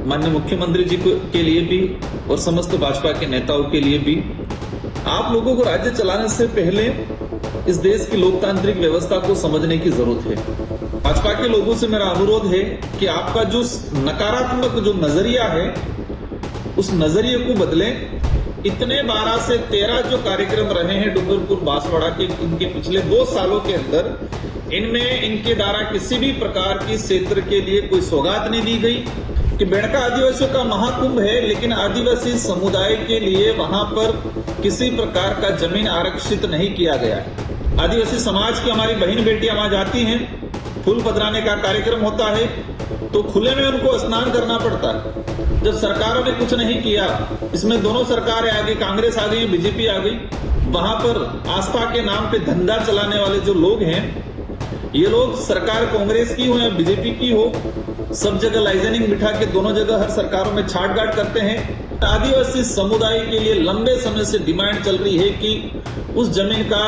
माननीय मुख्यमंत्री जी के लिए भी और समस्त भाजपा के नेताओं के लिए भी, आप लोगों को राज्य चलाने से पहले इस देश की लोकतांत्रिक व्यवस्था को समझने की जरूरत है। भाजपा के लोगों से मेरा अनुरोध है कि आपका जो नकारात्मक जो नजरिया है उस नजरिए को बदलें। इतने 12 से 13 जो कार्यक्रम रहे हैं डूंगरपुर बांसवाड़ा के, इनके पिछले 2 सालों के अंदर इनमें इनके द्वारा किसी भी प्रकार की क्षेत्र के लिए कोई सौगात नहीं दी गई कि बेड़का आदिवासियों का महाकुंभ है, लेकिन आदिवासी समुदाय के लिए वहां पर किसी प्रकार का जमीन आरक्षित नहीं किया गया है। आदिवासी समाज की हमारी बहन बेटियां वहां जाती हैं, फूल पधराने का कार्यक्रम होता है तो खुले में उनको स्नान करना पड़ता है। जब सरकारों ने कुछ नहीं किया, इसमें दोनों सरकारें आ गई, कांग्रेस आ गई, बीजेपी आ गई, वहां पर आस्था के नाम पे धंधा चलाने वाले जो लोग हैं, ये लोग सरकार कांग्रेस की हो या बीजेपी की हो, सब जगह लाइजनिंग बिठा के दोनों जगह हर सरकारों में छांटगांठ करते हैं। आदिवासी समुदाय के लिए लंबे समय से डिमांड चल रही है कि उस जमीन का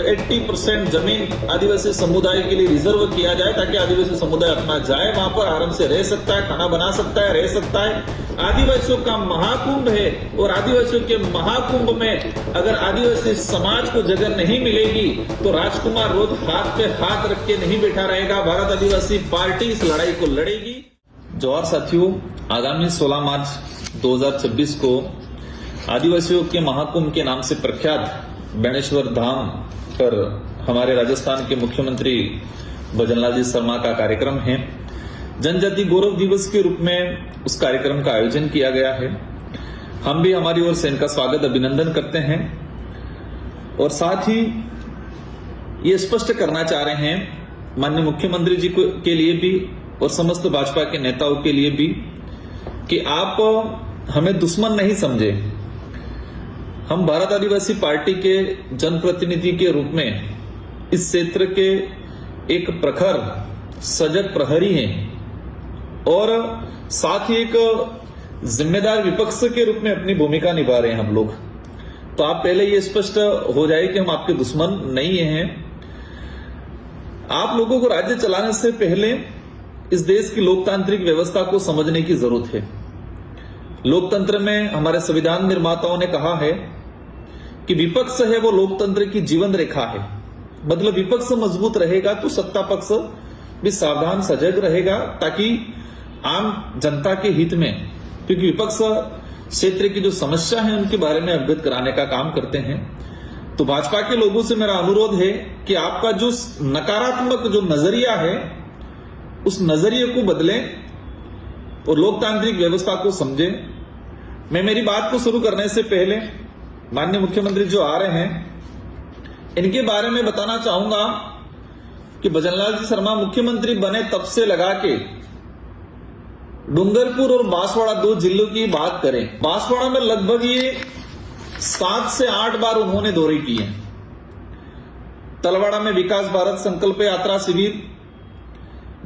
80% जमीन आदिवासी समुदाय के लिए रिजर्व किया जाए, ताकि आदिवासी समुदाय अपना जाए, वहां पर आराम से रह सकता है, खाना बना सकता है, रह सकता है। आदिवासियों का महाकुंभ है और आदिवासियों के महाकुंभ में अगर आदिवासी समाज को जगह नहीं मिलेगी तो राजकुमार रोज हाथ पे हाथ रख के नहीं बैठा रहेगा। भारत आदिवासी पार्टी इस लड़ाई को लड़ेगी। जोहार साथियों, आगामी 16 मार्च 2026 को आदिवासियों के महाकुंभ के नाम से प्रख्यात बेणेश्वर धाम पर हमारे राजस्थान के मुख्यमंत्री भजनलाल जी शर्मा का कार्यक्रम है। जनजाति गौरव दिवस के रूप में उस कार्यक्रम का आयोजन किया गया है। हम भी हमारी ओर से इनका स्वागत अभिनंदन करते हैं और साथ ही ये स्पष्ट करना चाह रहे हैं माननीय मुख्यमंत्री जी के लिए भी और समस्त भाजपा के नेताओं के लिए भी कि आप हमें दुश्मन नहीं समझे। हम भारत आदिवासी पार्टी के जनप्रतिनिधि के रूप में इस क्षेत्र के एक प्रखर सजग प्रहरी हैं और साथ ही एक जिम्मेदार विपक्ष के रूप में अपनी भूमिका निभा रहे हैं हम लोग। तो आप पहले ये स्पष्ट हो जाए कि हम आपके दुश्मन नहीं हैं। आप लोगों को राज्य चलाने से पहले इस देश की लोकतांत्रिक व्यवस्था को समझने की जरूरत है। लोकतंत्र में हमारे संविधान निर्माताओं ने कहा है कि विपक्ष है वो लोकतंत्र की जीवन रेखा है। मतलब विपक्ष मजबूत रहेगा तो सत्ता पक्ष भी सावधान सजग रहेगा, ताकि आम जनता के हित में, क्योंकि विपक्ष क्षेत्र की जो समस्या है उनके बारे में अवगत कराने का काम करते हैं। तो भाजपा के लोगों से मेरा अनुरोध है कि आपका जो नकारात्मक जो नजरिया है उस नजरिए को बदलें और लोकतांत्रिक व्यवस्था को समझें। मैं मेरी बात को शुरू करने से पहले माननीय मुख्यमंत्री जो आ रहे हैं इनके बारे में बताना चाहूंगा कि भजनलाल जी शर्मा मुख्यमंत्री बने तब से लगा के डूंगरपुर और बांसवाड़ा 2 जिलों की बात करें, बांसवाड़ा में लगभग ये 7 से 8 बार उन्होंने दौरे किए। तलवाड़ा में विकास भारत संकल्प यात्रा शिविर,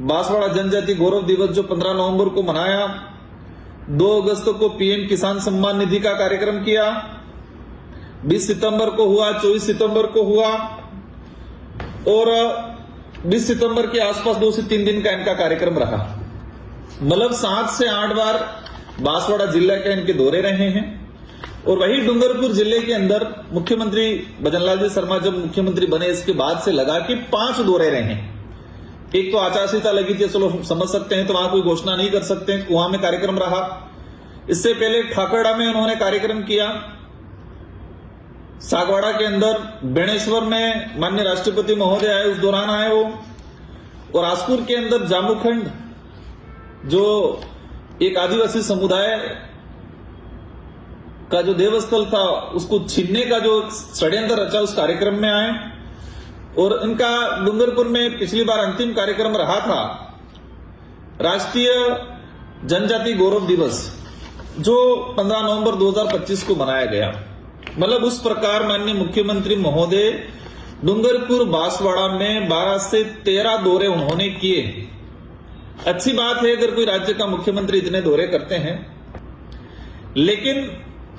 बांसवाड़ा जनजाति गौरव दिवस जो 15 नवंबर को मनाया, 2 अगस्त को पीएम किसान सम्मान निधि का कार्यक्रम किया, 20 सितंबर को हुआ, 24 सितंबर को हुआ और 20 सितंबर के आसपास 2 से 3 दिन का इनका कार्यक्रम रहा। मतलब 7 से 8 बार बांसवाड़ा जिला के इनके दौरे रहे हैं। और वही डूंगरपुर जिले के अंदर मुख्यमंत्री भजनलाल जी शर्मा जब मुख्यमंत्री बने इसके बाद से लगा के 5 दौरे रहे हैं। एक तो आचार संहिता लगी थी, चलो समझ सकते हैं, तो वहां कोई घोषणा नहीं कर सकते हैं, कुआं में कार्यक्रम रहा। इससे पहले ठाकरड़ा में उन्होंने कार्यक्रम किया, सागवाड़ा के अंदर, बेणेश्वर में माननीय राष्ट्रपति महोदय आए उस दौरान आए वो, और आसपुर के अंदर जामुखंड जो एक आदिवासी समुदाय का जो देवस्थल था उसको छीनने का जो षड्यंत्र रचा उस कार्यक्रम में आए। और इनका डूंगरपुर में पिछली बार अंतिम कार्यक्रम रहा था राष्ट्रीय जनजाति गौरव दिवस जो 15 नवंबर 2025 को मनाया गया। मतलब उस प्रकार माननीय मुख्यमंत्री महोदय डूंगरपुर बांसवाड़ा में 12 से 13 दौरे उन्होंने किए। अच्छी बात है अगर कोई राज्य का मुख्यमंत्री इतने दौरे करते हैं, लेकिन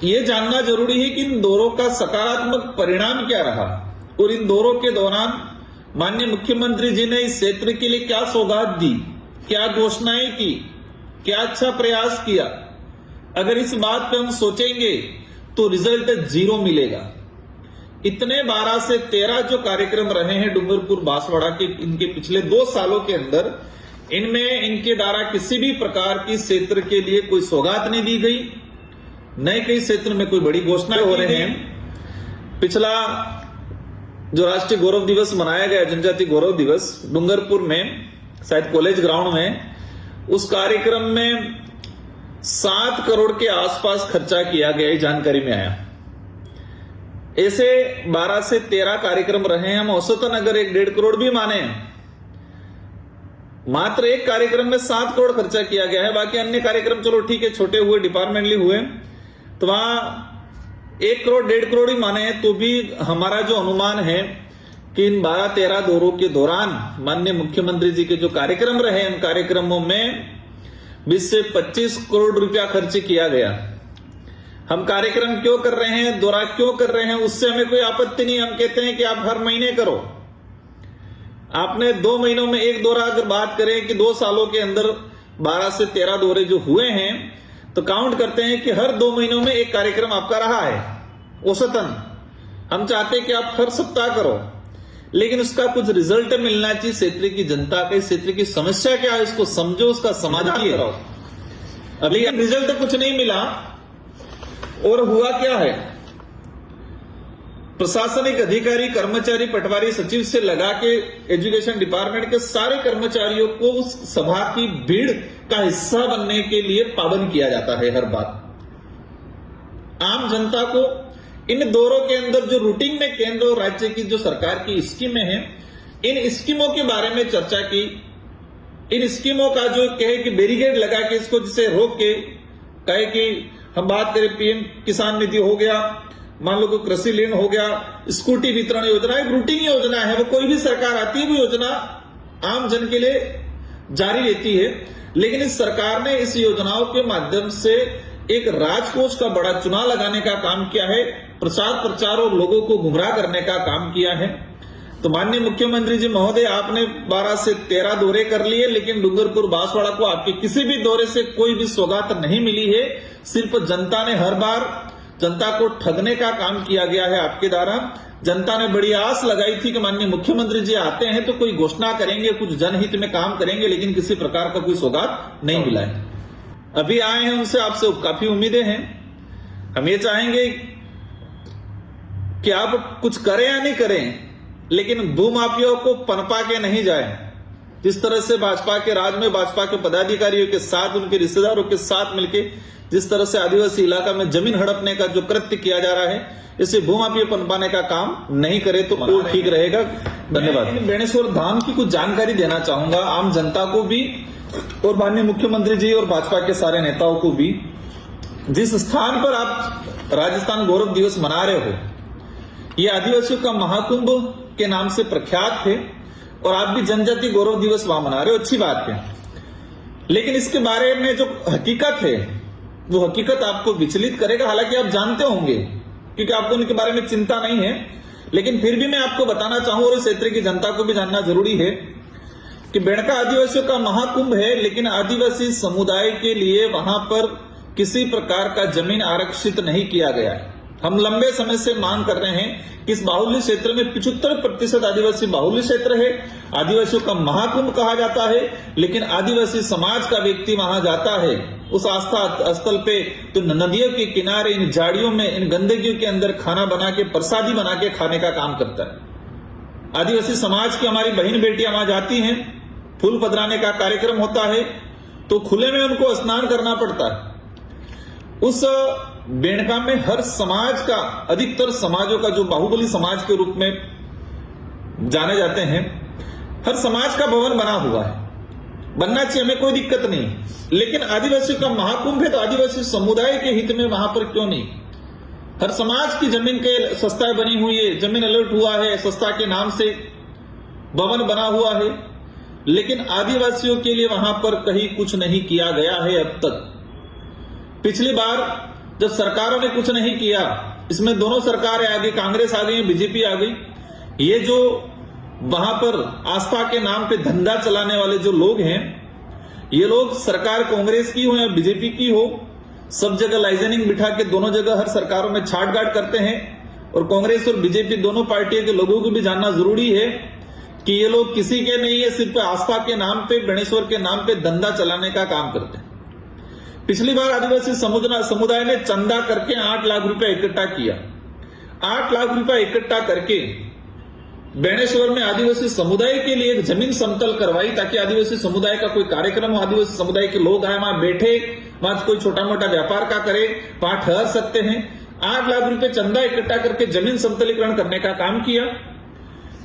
ये जानना जरूरी है कि इन दौरों का सकारात्मक परिणाम क्या रहा और इन दौरों के दौरान माननीय मुख्यमंत्री जी ने इस क्षेत्र के लिए क्या सौगात दी, क्या घोषणाएं की क्या अच्छा प्रयास किया, अगर इस बात पे हम सोचेंगे तो रिजल्ट 0 मिलेगा। इतने 12 से 13 जो कार्यक्रम रहे हैं डूंगरपुर बांसवाड़ा के इनके पिछले 2 सालों के अंदर, इनमें इनके द्वारा किसी भी प्रकार की क्षेत्र के लिए कोई सौगात नहीं दी गई, नए कई क्षेत्र में कोई बड़ी घोषणा हो रहे हैं। पिछला जो राष्ट्रीय गौरव दिवस मनाया गया, जनजाति गौरव दिवस डूंगरपुर में, शायद कॉलेज ग्राउंड में, उस कार्यक्रम में 7 करोड़ के आसपास खर्चा किया गया, जानकारी में आया। ऐसे 12 से 13 कार्यक्रम रहे हैं। हम औसतन अगर 1-1.5 करोड़ भी माने, मात्र एक कार्यक्रम में 7 करोड़ खर्चा किया गया है। बाकी अन्य कार्यक्रम चलो ठीक है, छोटे हुए, डिपार्टमेंटली हुए, तो वहां 1 करोड़ 1.5 करोड़ ही माने हैं, तो भी हमारा जो अनुमान है कि इन 12-13 दौरों के दौरान माननीय मुख्यमंत्री जी के जो कार्यक्रम रहे, उन कार्यक्रमों में 20 से 25 करोड़ रुपया खर्च किया गया। हम कार्यक्रम क्यों कर रहे हैं, दौरा क्यों कर रहे हैं, उससे हमें कोई आपत्ति नहीं। हम कहते हैं कि आप हर महीने करो। आपने 2 महीनों में 1 दौरा, अगर बात करें कि 2 सालों के अंदर 12 से 13 दौरे जो हुए हैं, तो काउंट करते हैं कि हर 2 महीनों में 1 कार्यक्रम आपका रहा है औसतन। हम चाहते हैं कि आप हर सप्ताह करो, लेकिन उसका कुछ रिजल्ट मिलना चाहिए क्षेत्र की जनता के, क्षेत्र की समस्या क्या है उसको समझो, उसका समाधान करो। अभी रिजल्ट कुछ नहीं मिला। और हुआ क्या है, प्रशासनिक अधिकारी, कर्मचारी, पटवारी, सचिव से लगा के एजुकेशन डिपार्टमेंट के सारे कर्मचारियों को उस सभा की भीड़ का हिस्सा बनने के लिए पाबंद किया जाता है हर बार। आम जनता को इन दौरों के अंदर जो रूटीन में केंद्र और राज्य की जो सरकार की स्कीमें हैं, इन स्कीमों के बारे में चर्चा की। इन स्कीमों का जो कहे कि बैरिकेड लगा के इसको जिसे रोक के कहे कि हम बात करें पीएम किसान निधि हो गया, मान लो कोई कृषि ऋण हो गया, स्कूटी वितरण योजना, एक रूटीन योजना है, वो कोई भी सरकार आती है वो योजना आम जन के लिए जारी रहती है। लेकिन इस सरकार ने इस योजनाओं के माध्यम से एक राजकोष का बड़ा चुनाव लगाने का काम किया है, प्रचार प्रचार और लोगों को गुमराह करने का काम किया है। तो माननीय मुख्यमंत्री जी महोदय, आपने 12 से 13 दौरे कर लिए, लेकिन डूंगरपुर बांसवाड़ा को आपके किसी भी दौरे से कोई भी सौगात नहीं मिली है। सिर्फ जनता ने हर बार जनता को ठगने का काम किया गया है आपके द्वारा। जनता ने बड़ी आस लगाई थी कि माननीय मुख्यमंत्री जी आते हैं तो कोई घोषणा करेंगे, कुछ जनहित में काम करेंगे, लेकिन किसी प्रकार का कोई सौगात नहीं मिला है। अभी आए हैं, उनसे आपसे काफी उम्मीदें हैं। हम ये चाहेंगे कि आप कुछ करें या नहीं करें, लेकिन भूमाफियाओं को पनपा के नहीं जाए। जिस तरह से भाजपा के राज में भाजपा के पदाधिकारियों के साथ, उनके रिश्तेदारों के साथ मिलकर जिस तरह से आदिवासी इलाका में जमीन हड़पने का जो कृत्य किया जा रहा है, इसे भूमाफिया पनपाने का काम नहीं करे तो और ठीक रहेगा। धन्यवाद। बेणेश्वर धाम की कुछ जानकारी देना चाहूंगा आम जनता को भी और माननीय मुख्यमंत्री जी और भाजपा के सारे नेताओं को भी। जिस स्थान पर आप राजस्थान गौरव दिवस मना रहे हो, ये आदिवासियों का महाकुंभ के नाम से प्रख्यात है, और आप भी जनजाति गौरव दिवस वहां मना रहे हो, अच्छी बात है। लेकिन इसके बारे में जो हकीकत है, वो हकीकत आपको विचलित करेगा। हालांकि आप जानते होंगे, क्योंकि आपको उनके बारे में चिंता नहीं है, लेकिन फिर भी मैं आपको बताना चाहूं, और इस क्षेत्र की जनता को भी जानना जरूरी है कि बेड़का आदिवासियों का महाकुंभ है, लेकिन आदिवासी समुदाय के लिए वहां पर किसी प्रकार का जमीन आरक्षित नहीं किया गया है। हम लंबे समय से मांग कर रहे हैं कि इस बाहुल्य क्षेत्र में 75% आदिवासी बाहुल्य क्षेत्र है, आदिवासियों का महाकुंभ कहा जाता है, लेकिन आदिवासी समाज का व्यक्ति वहां जाता है उस आस्था स्थल पे, तो नदियों के किनारे इन झाड़ियों में, इन गंदगियों के अंदर खाना बना के, प्रसादी बना के खाने का काम करता है। आदिवासी समाज की हमारी बहन बेटियां वहां जाती हैं, फूल पधराने का कार्यक्रम होता है तो खुले में उनको स्नान करना पड़ता है। उस बेड़का में हर समाज का, अधिकतर समाजों का, जो बाहुबली समाज के रूप में जाने जाते हैं, हर समाज का भवन बना हुआ है, बनना चाहिए, हमें कोई दिक्कत नहीं। लेकिन आदिवासी का महाकुंभ है तो आदिवासी समुदाय के हित में वहां पर क्यों नहीं? हर समाज की जमीन के सस्ता बनी हुई है, जमीन अलर्ट हुआ है, सस्ता के नाम से भवन बना हुआ है, लेकिन आदिवासियों के लिए वहां पर कहीं कुछ नहीं किया गया है अब तक। पिछली बार जब सरकारों ने कुछ नहीं किया, इसमें दोनों सरकारें आ गई, कांग्रेस आ गई, बीजेपी आ गई, ये जो वहां पर आस्था के नाम पे धंधा चलाने वाले जो लोग हैं, ये लोग सरकार कांग्रेस की हो या बीजेपी की हो, सब जगह लाइजनिंग बिठा के दोनों जगह हर सरकारों में छांटगांठ करते हैं। और कांग्रेस और बीजेपी दोनों पार्टियों के लोगों को भी जानना जरूरी है कि ये लोग किसी के नहीं है, सिर्फ आस्था के नाम पे, बेणेश्वर के नाम पे धंधा चलाने का काम करते हैं। पिछली बार आदिवासी समुदाय ने चंदा करके 8 लाख रुपए इकट्ठा किया। 8 लाख रुपए इकट्ठा करके बेणेश्वर में आदिवासी समुदाय के लिए एक जमीन समतल करवाई, ताकि आदिवासी समुदाय का कोई कार्यक्रम हो, आदिवासी समुदाय के लोग आए, वहां बैठे, वहां कोई छोटा मोटा व्यापार का करे, वहां ठहर सकते हैं। 8 लाख रुपए चंदा इकट्ठा करके जमीन समतलीकरण करने का काम किया।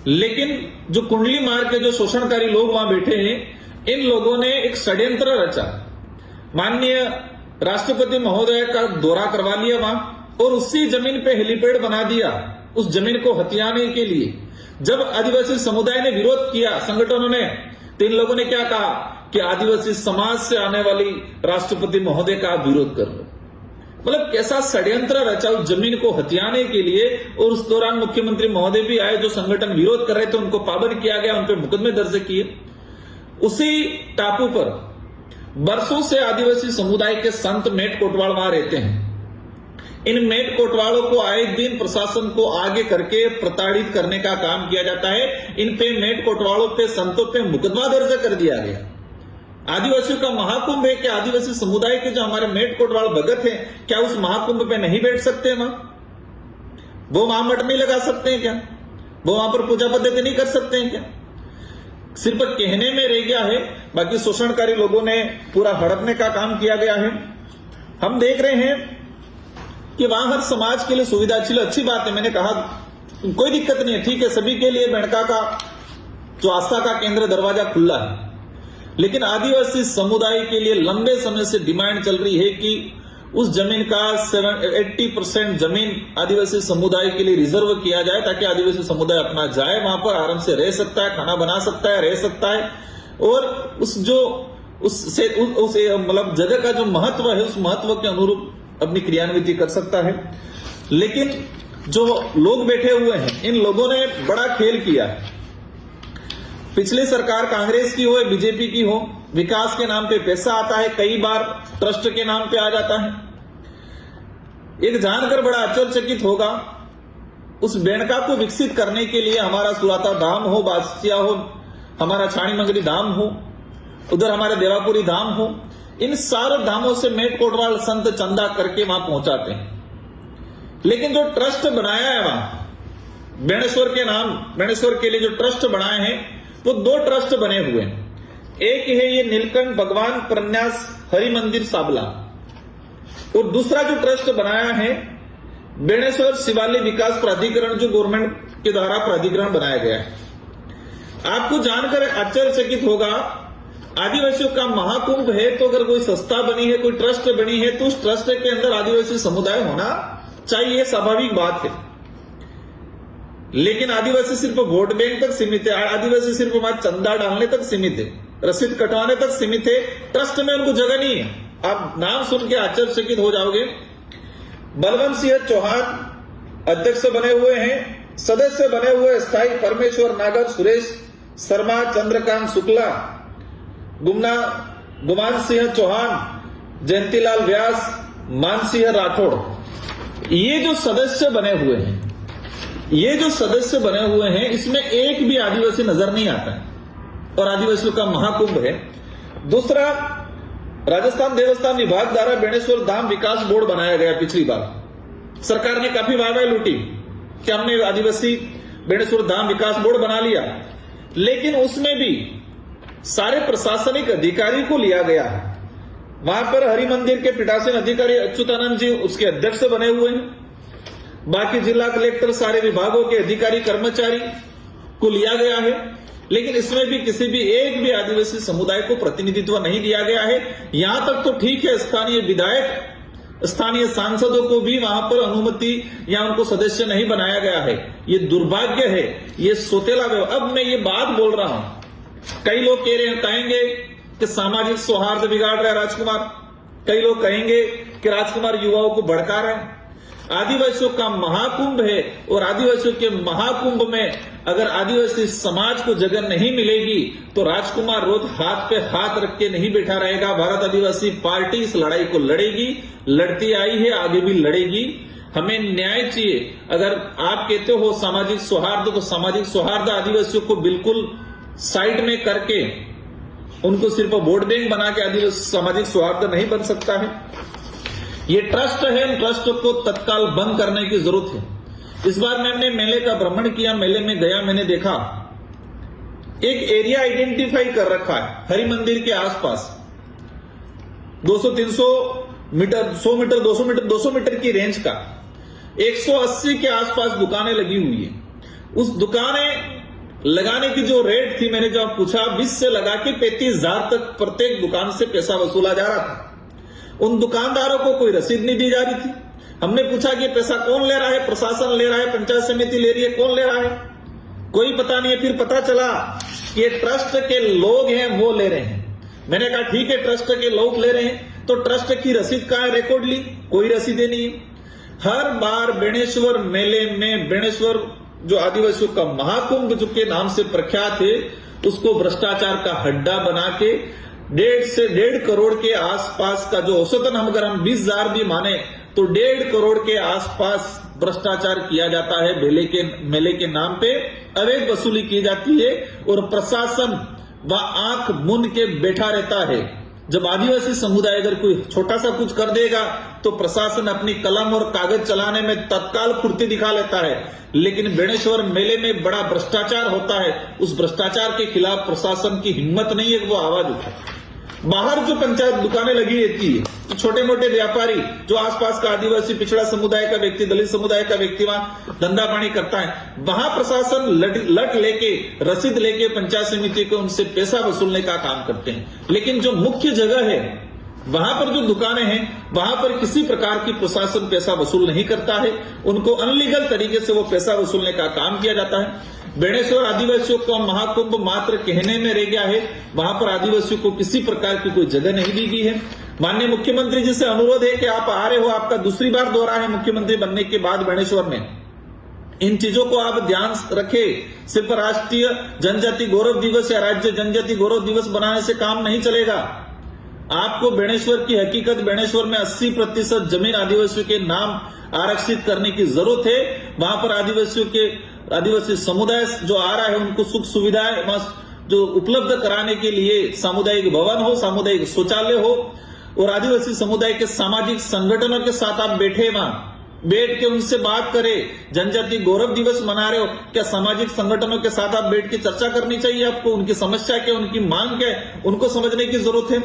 लेकिन जो कुंडली मार के जो शोषणकारी लोग वहां बैठे हैं, इन लोगों ने एक षड्यंत्र रचा। माननीय राष्ट्रपति महोदय का दौरा करवा लिया वहां, और उसी जमीन पे हेलीपैड बना दिया, उस जमीन को हथियाने के लिए। जब आदिवासी समुदाय ने विरोध किया, संगठनों ने, तो इन लोगों ने क्या कहा कि आदिवासी समाज से आने वाली राष्ट्रपति महोदय का आप विरोध कर लो। मतलब कैसा षड्यंत्र रचा उस जमीन को हथियाने के लिए। और उस दौरान मुख्यमंत्री महोदय भी आए, जो संगठन विरोध कर रहे थे उनको पाबंद किया गया, उन पर मुकदमे दर्ज किए। उसी टापू पर बरसों से आदिवासी समुदाय के संत मेट कोटवाल वहां रहते हैं। इन मेट कोटवालों को आए दिन प्रशासन को आगे करके प्रताड़ित करने का काम किया जाता है। इन पे मेट कोटवालों पे, संतों पे मुकदमा दर्ज कर दिया गया। आदिवासियों का महाकुंभ है, क्या आदिवासी समुदाय के जो हमारे मेट कोटवाल भगत हैं, क्या उस महाकुंभ पे नहीं बैठ सकते हैं? वो वहां मठ नहीं लगा सकते हैं क्या? वो वहां पर पूजा पद्धति नहीं कर सकते हैं क्या? सिर्फ कहने में रह गया है, बाकी शोषणकारी लोगों ने पूरा हड़पने का काम किया गया है। हम देख रहे हैं कि वहां हर समाज के लिए सुविधा, चलो अच्छी बात है, मैंने कहा कोई दिक्कत नहीं है, ठीक है, सभी के लिए बेणका का जो आस्था का केंद्र दरवाजा खुला है। लेकिन आदिवासी समुदाय के लिए लंबे समय से डिमांड चल रही है कि उस जमीन का 80% जमीन आदिवासी समुदाय के लिए रिजर्व किया जाए, ताकि आदिवासी समुदाय अपना जाए, वहां पर आराम से रह सकता है, खाना बना सकता है, रह सकता है। और उस मतलब जगह का जो महत्व है, उस महत्व के अनुरूप अपनी क्रियान्विति कर सकता है। लेकिन जो लोग बैठे हुए हैं, इन लोगों ने बड़ा खेल किया है। पिछली सरकार कांग्रेस की हो या बीजेपी की हो, विकास के नाम पे पैसा आता है, कई बार ट्रस्ट के नाम पे आ जाता है। एक जानकर बड़ा आश्चर्यचकित होगा, उस बेणका को विकसित करने के लिए हमारा सुराता धाम हो, बासिया हो, हमारा छाणी मंगरी धाम हो, उधर हमारे देवापुरी धाम हो, इन सारे धामों से मेट कोटवाल संत चंदा करके वहां पहुंचाते हैं। लेकिन जो ट्रस्ट बनाया है वहां बेणेश्वर के नाम, बेणेश्वर के लिए जो ट्रस्ट बनाए हैं, वो 2 ट्रस्ट बने हुए हैं। एक है ये नीलकंठ भगवान प्रन्यास हरि मंदिर साबला, और दूसरा जो ट्रस्ट बनाया है बेणेश्वर शिवालय विकास प्राधिकरण, जो गवर्नमेंट के द्वारा प्राधिकरण बनाया गया है। आपको जानकर आश्चर्यचकित होगा, आदिवासियों का महाकुंभ है, तो अगर कोई संस्था बनी है, कोई ट्रस्ट बनी है, तो उस ट्रस्ट के अंदर आदिवासी समुदाय होना चाहिए, स्वाभाविक बात है। लेकिन आदिवासी सिर्फ वोट बैंक तक सीमित है, आदिवासी सिर्फ वहां चंदा डालने तक सीमित है, रसीद कटवाने तक सीमित है, ट्रस्ट में उनको जगह नहीं है। आप नाम सुन के आश्चर्यचकित हो जाओगे। बलवंत सिंह चौहान अध्यक्ष बने हुए हैं, सदस्य बने हुए स्थायी परमेश्वर नागर, सुरेश शर्मा, चंद्रकांत शुक्ला, गुमान सिंह चौहान, जयंतीलाल व्यास, मानसिंह राठौड़। ये जो सदस्य बने हुए हैं, इसमें एक भी आदिवासी नजर नहीं आता है, और आदिवासियों का महाकुंभ है। दूसरा, राजस्थान देवस्थान विभाग द्वारा बेणेश्वर धाम विकास बोर्ड बनाया गया। पिछली बार सरकार ने काफी वाहवाही लूटी कि हमने आदिवासी बेणेश्वर धाम विकास बोर्ड बना लिया, लेकिन उसमें भी सारे प्रशासनिक अधिकारी को लिया गया है। वहां पर हरि मंदिर के पीठासीन अधिकारी अच्युतानंद जी उसके अध्यक्ष बने हुए हैं। बाकी जिला कलेक्टर, सारे विभागों के अधिकारी कर्मचारी को लिया गया है, लेकिन इसमें भी किसी भी एक भी आदिवासी समुदाय को प्रतिनिधित्व नहीं दिया गया है। यहां तक तो ठीक है, स्थानीय विधायक, स्थानीय सांसदों को भी वहां पर अनुमति या उनको सदस्य नहीं बनाया गया है। ये दुर्भाग्य है, ये सोतेला। अब मैं ये बात बोल रहा हूं, कई लोग कहेंगे कि सामाजिक सौहार्द बिगाड़ रहा है राजकुमार, कई लोग कहेंगे कि राजकुमार युवाओं को भड़का रहा है। आदिवासियों का महाकुंभ है और आदिवासियों के महाकुंभ में अगर आदिवासी समाज को जगह नहीं मिलेगी तो राजकुमार रोज हाथ पे हाथ रख के नहीं बैठा रहेगा। भारत आदिवासी पार्टी इस लड़ाई को लड़ेगी, लड़ती आई है, आगे भी लड़ेगी। हमें न्याय चाहिए। अगर आप कहते हो सामाजिक सौहार्द, तो सामाजिक सौहार्द आदिवासियों को बिल्कुल साइड में करके उनको सिर्फ वोट बैंक बना के आदिवासी सामाजिक सौहार्द नहीं बन सकता है। ये ट्रस्ट है, ट्रस्ट को तत्काल बंद करने की जरूरत है। इस बार मैंने मेले का भ्रमण किया, मेले में गया, मैंने देखा एक एरिया आइडेंटिफाई कर रखा है हरि मंदिर के आसपास 200-300 मीटर, 100 मीटर, 200 मीटर, 200 मीटर की रेंज का 180 के आसपास दुकानें लगी हुई है। उस दुकानें लगाने की जो रेट थी, मैंने जब पूछा 20 से लगा के 35,000 तक प्रत्येक दुकान से पैसा वसूला जा रहा था। उन दुकानदारों को कोई रसीद नहीं दी जा रही थी। हमने पूछा कि पैसा कौन ले रहा है? प्रशासन ले रहा है, पंचायत समिति ले रही है, कौन ले रहा है? कोई पता नहीं है। फिर पता चला कि ये ट्रस्ट के लोग हैं, वो ले रहे हैं। मैंने कहा ठीक है, ट्रस्ट के लोग ले रहे हैं तो ट्रस्ट की रसीद कहां है? रिकॉर्ड ली, कोई रसीदें नहीं है। हर बार बेणेश्वर मेले में, बेणेश्वर जो आदिवासियों का महाकुंभ जो के नाम से प्रख्यात है, उसको भ्रष्टाचार का हड्डा बना के 1.5 से 1.5 करोड़ के आसपास का जो औसतन हम अगर हम 20,000 भी माने तो 1.5 करोड़ के आसपास भ्रष्टाचार किया जाता है। मेले के नाम पे अवैध वसूली की जाती है और प्रशासन वह आंख मूंद के बैठा रहता है। जब आदिवासी समुदाय अगर कोई छोटा सा कुछ कर देगा तो प्रशासन अपनी कलम और कागज चलाने में तत्काल फुर्ती दिखा लेता है, लेकिन बेणेश्वर मेले में बड़ा भ्रष्टाचार होता है। उस भ्रष्टाचार के खिलाफ प्रशासन की हिम्मत नहीं है कि वो आवाज उठाए। बाहर जो पंचायत दुकानें लगी रहती है, तो छोटे मोटे व्यापारी जो आसपास का आदिवासी पिछड़ा समुदाय का व्यक्ति, दलित समुदाय का व्यक्ति वहां धंधा पानी करता है, वहां प्रशासन लट लेके, रसीद लेके पंचायत समिति को उनसे पैसा वसूलने का काम करते हैं। लेकिन जो मुख्य जगह है वहां पर जो दुकानें हैं, वहां पर किसी प्रकार की प्रशासन पैसा वसूल नहीं करता है। उनको अनलीगल तरीके से वो पैसा वसूलने का काम किया जाता है। बेणेश्वर आदिवासियों का महाकुंभ मात्र कहने में रह गया है, वहां पर आदिवासियों को किसी प्रकार की कोई जगह नहीं दी गई है। माननीय मुख्यमंत्री जी से अनुरोध है कि आप आ रहे हो, आपका दूसरी बार दौरा है मुख्यमंत्री बनने के बाद बेणेश्वर में, इन चीजों को आप ध्यान रखें। सिर्फ राष्ट्रीय जनजाति गौरव दिवस या राज्य जनजाति गौरव दिवस बनाने से काम नहीं चलेगा। आपको बेणेश्वर की हकीकत, बेणेश्वर में 80% जमीन आदिवासियों के नाम आरक्षित करने की जरूरत है। वहां पर आदिवासी समुदाय जो आ रहा है उनको सुख सुविधाएं जो उपलब्ध कराने के लिए सामुदायिक भवन हो, सामुदायिक शौचालय हो और आदिवासी समुदाय के सामाजिक संगठनों के साथ आप बैठे, वहां बैठ के उनसे बात करें। जनजाति गौरव दिवस मना रहे हो, क्या सामाजिक संगठनों के साथ आप बैठ के चर्चा करनी चाहिए आपको? उनकी समस्या क्या, उनकी मांग क्या है, उनको समझने की जरूरत है।